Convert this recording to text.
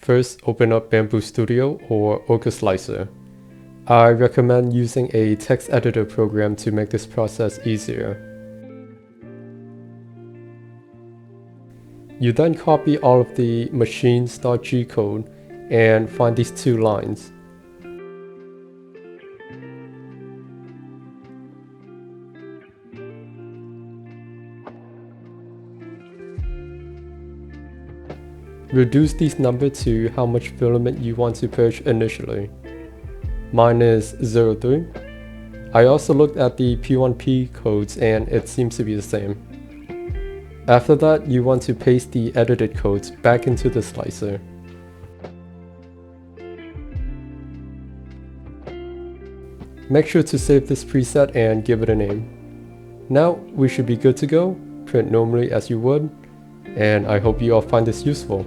first open up Bambu Studio or Orca Slicer. I recommend using a text editor program to make this process easier. You then copy all of the machines.g code and find these two lines. Reduce these numbers to how much filament you want to purge initially. Mine is 03. I also looked at the P1P codes and it seems to be the same. After that, you want to paste the edited codes back into the slicer. Make sure to save this preset and give it a name. Now we should be good to go, print normally as you would, and I hope you all find this useful.